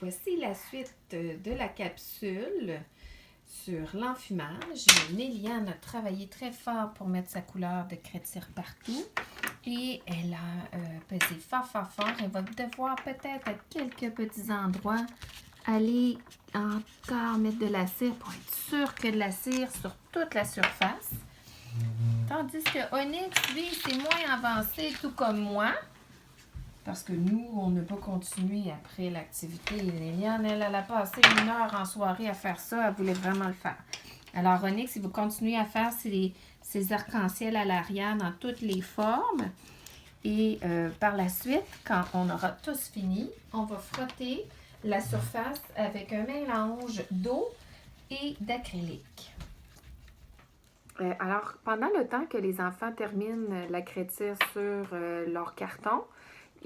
Voici la suite de la capsule sur l'enfumage. Néliane a travaillé très fort pour mettre sa couleur de craie-de-cire partout et elle a pesé fort. Elle va devoir peut-être à quelques petits endroits aller encore mettre de la cire pour être sûr que de la cire sur toute la surface. Tandis que Onyx, lui, c'est moins avancé, tout comme moi. Parce que nous, on n'a pas continué après l'activité. Néliane, elle a passé 1 heure en soirée à faire ça. Elle voulait vraiment le faire. Alors, Onyx, il va continuer à faire ses arcs-en-ciel à l'arrière dans toutes les formes. Et par la suite, quand on aura tous fini, on va frotter la surface avec un mélange d'eau et d'acrylique. Alors, pendant le temps que les enfants terminent la craie-de-cire sur leur carton,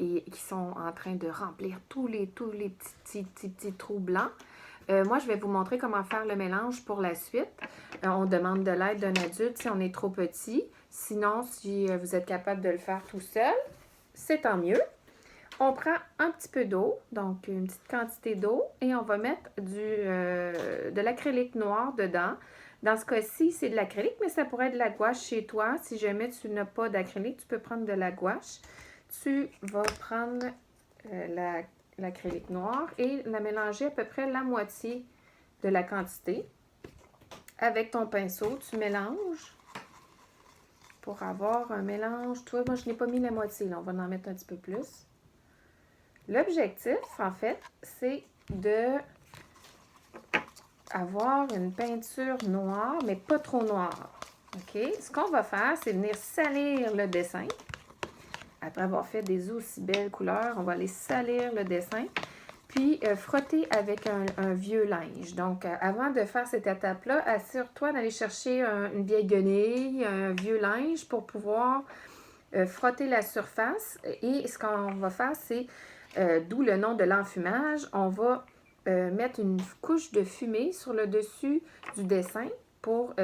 et qui sont en train de remplir tous les petits trous blancs. Moi, je vais vous montrer comment faire le mélange pour la suite. On demande de l'aide d'un adulte si on est trop petit. Sinon, si vous êtes capable de le faire tout seul, c'est tant mieux. On prend un petit peu d'eau, donc une petite quantité d'eau, et on va mettre de l'acrylique noir dedans. Dans ce cas-ci, c'est de l'acrylique, mais ça pourrait être de la gouache chez toi. Si jamais tu n'as pas d'acrylique, tu peux prendre de la gouache. Tu vas prendre l'acrylique noir et la mélanger à peu près la moitié de la quantité. Avec ton pinceau, tu mélanges pour avoir un mélange. Toi, moi, je n'ai pas mis la moitié, là. On va en mettre un petit peu plus. L'objectif, en fait, c'est de avoir une peinture noire, mais pas trop noire. OK? Ce qu'on va faire, c'est venir salir le dessin. Après avoir fait des aussi belles couleurs, on va aller salir le dessin, puis frotter avec un vieux linge. Donc, avant de faire cette étape-là, assure-toi d'aller chercher une vieille guenille, un vieux linge pour pouvoir frotter la surface. Et ce qu'on va faire, c'est, d'où le nom de l'enfumage, on va mettre une couche de fumée sur le dessus du dessin pour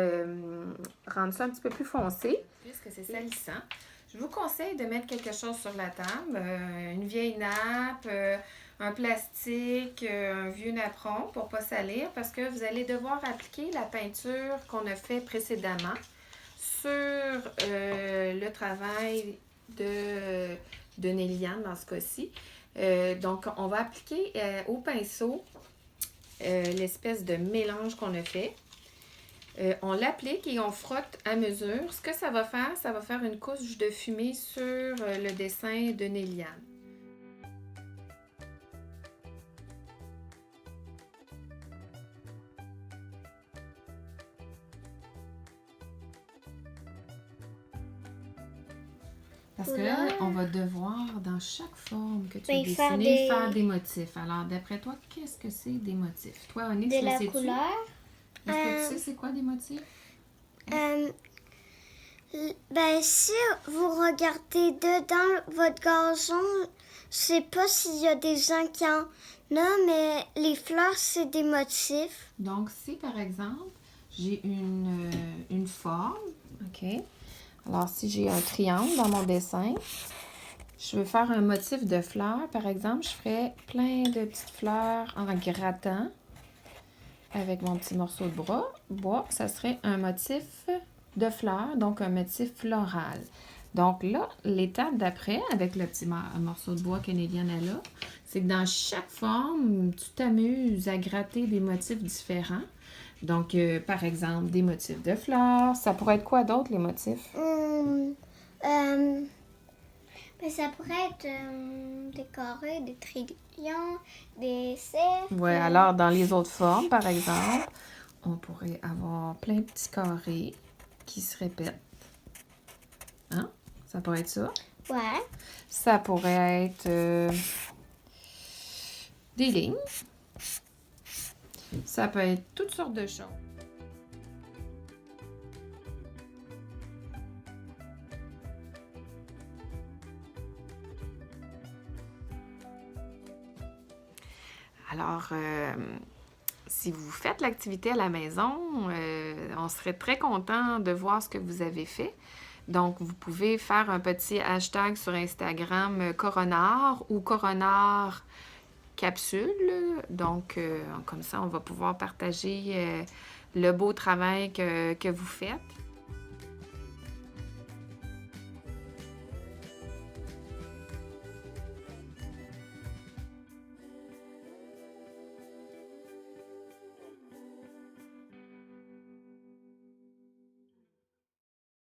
rendre ça un petit peu plus foncé. Puisque c'est salissant. Je vous conseille de mettre quelque chose sur la table, une vieille nappe, un plastique, un vieux napperon pour ne pas salir parce que vous allez devoir appliquer la peinture qu'on a fait précédemment sur le travail de Néliane dans ce cas-ci. Donc, on va appliquer au pinceau l'espèce de mélange qu'on a fait. On l'applique et on frotte à mesure. Ce que ça va faire une couche de fumée sur le dessin de Néliane. Parce que là, on va devoir, dans chaque forme que tu as dessinée, faire des motifs. Alors, d'après toi, qu'est-ce que c'est des motifs? Toi, Onyx, de la couleur. Est-ce que tu sais c'est quoi des motifs? Si vous regardez dedans votre gazon, je sais pas s'il y a des gens qui en ont, mais les fleurs, c'est des motifs. Donc, si par exemple, j'ai une forme, OK? Alors, si j'ai un triangle dans mon dessin, je veux faire un motif de fleurs, par exemple, je ferais plein de petites fleurs en grattant avec mon petit morceau de bois. Ça serait un motif de fleurs, donc un motif floral. Donc là, l'étape d'après, avec le petit morceau de bois que Néliane a là, c'est que dans chaque forme, tu t'amuses à gratter des motifs différents. Donc, par exemple, des motifs de fleurs. Ça pourrait être quoi d'autre, les motifs? Ça pourrait être des carrés, des triangles, des cercles. Oui, alors dans les autres formes, par exemple, on pourrait avoir plein de petits carrés qui se répètent. Hein? Ça pourrait être ça. Ouais. Ça pourrait être des lignes. Ça peut être toutes sortes de choses. Alors, si vous faites l'activité à la maison, on serait très content de voir ce que vous avez fait. Donc, vous pouvez faire un petit hashtag sur Instagram Coronar ou Coronar capsule, là. Donc, comme ça, on va pouvoir partager le beau travail que vous faites.